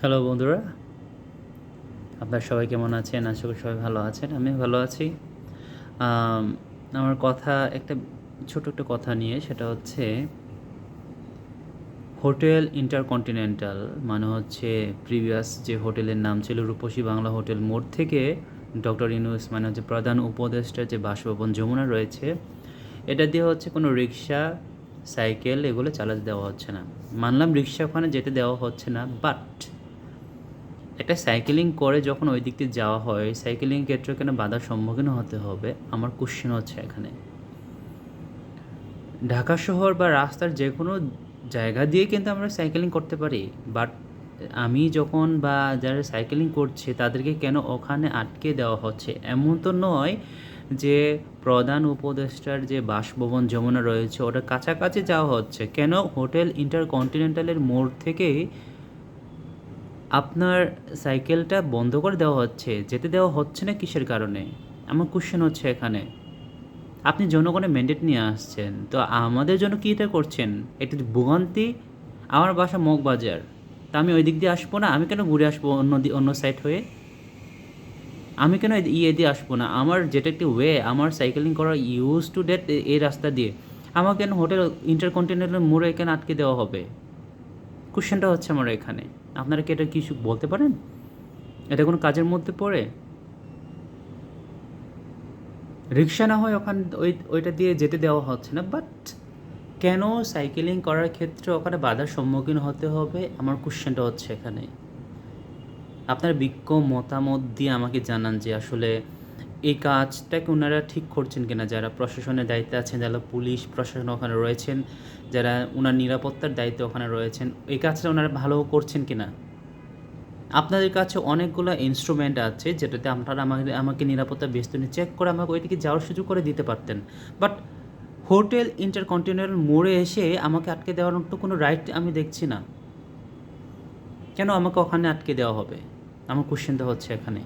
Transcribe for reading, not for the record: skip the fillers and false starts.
Hello বন্ধুরা, আপনারা সবাই কেমন আছেন? আশা করি সবাই ভালো আছেন। আমি ভালো আছি। আম আমার কথা ছোট একটা কথা নিয়ে, সেটা হচ্ছে হোটেল ইন্টারকন্টিনেন্টাল, মানে হচ্ছে প্রিভিয়াস যে হোটেলের নাম ছিল রূপসী বাংলা হোটেল মোড় থেকে ডক্টর ইউনূস মানে হচ্ছে প্রধান উপদেষ্টার যে বাসভবন যমুনা রয়েছে, এটা দিয়ে হচ্ছে কোনো রিক্সা, সাইকেল এগুলো চালাতে দেওয়া হচ্ছে না। মানলাম রিক্সা ওখানে যেতে দেওয়া হচ্ছে না, বাট একটা সাইকেলিং করে যখন ওই দিক দিয়ে যাওয়া হয়, সাইকেলিং ক্ষেত্রে কেন বাধার সম্মুখীন হতে হবে? আমার কোশ্চেন হচ্ছে এখানে। ঢাকা শহর বা রাস্তার যে কোনো জায়গা দিয়ে কিন্তু আমরা সাইকেলিং করতে পারি, বাট আমি যখন বা যারা সাইকেলিং করছে তাদেরকে কেন ওখানে আটকে দেওয়া হচ্ছে? এমন তো নয় যে প্রধান উপদেষ্টার যে বাসভবন যমুনা রয়েছে ওটার কাছাকাছি যাওয়া হচ্ছে, কেন হোটেল ইন্টারকন্টিনেন্টালের মোড় থেকেই আপনার সাইকেলটা বন্ধ করে দেওয়া হচ্ছে, যেতে দেওয়া হচ্ছে না কিসের কারণে? আমার কোশ্চেন হচ্ছে এখানে। আপনি জনগণের ম্যান্ডেট নিয়ে আসছেন, তো আমাদের জন্য কী এটা করছেন? এটা যে ভোগান্তি। আমার বাসা মগবাজার, তা আমি ওই দিক দিয়ে আসবো না? আমি কেন ঘুরে আসবো অন্য সাইড হয়ে? আমি কেন দিয়ে আসবো না? আমার যেটা একটি ওয়ে, আমার সাইকেলিং করার ইউজ টু ডেট এই রাস্তা দিয়ে, আমাকে কেন হোটেল ইন্টারকন্টিনেন্টাল মোড়ে কেন আটকে দেওয়া হবে? কোশ্চেনটা হচ্ছে আমার এখানে। আপনারা কি এটা কিছু বলতে পারেন? এটা কোনো কাজের মধ্যে পড়ে? রিক্সা না হয় ওইটা দিয়ে যেতে দেওয়া হচ্ছে না, বাট কেন সাইকেলিং করার ক্ষেত্রে ওখানে বাধার সম্মুখীন হতে হবে? আমার কোশ্চেনটা হচ্ছে এখানে। আপনার বিজ্ঞ মতামত দিয়ে আমাকে জানান যে আসলে এই কাজটাকে ওনারা ঠিক করছেন কিনা, যারা প্রশাসনের দায়িত্বে আছেন, যারা পুলিশ প্রশাসন ওখানে রয়েছেন, যারা ওনার নিরাপত্তার দায়িত্বে ওখানে রয়েছেন, এই কাজটা ওনারা ভালো করছেন কিনা। আপনাদের কাছে অনেকগুলো ইনস্ট্রুমেন্ট আছে যেটাতে আপনারা আমাকে নিরাপত্তা বেষ্টনী চেক করে আমাকে ওইদিকে যাওয়ার সুযোগ করে দিতে পারতেন, বাট হোটেল ইন্টারকন্টিনেন্টাল মোড়ে এসে আমাকে আটকে দেওয়ার তো কোনো রাইট আমি দেখছি না। কেন আমাকে ওখানে আটকে দেওয়া হবে? আমার কোশ্চেনটা হচ্ছে এখানে।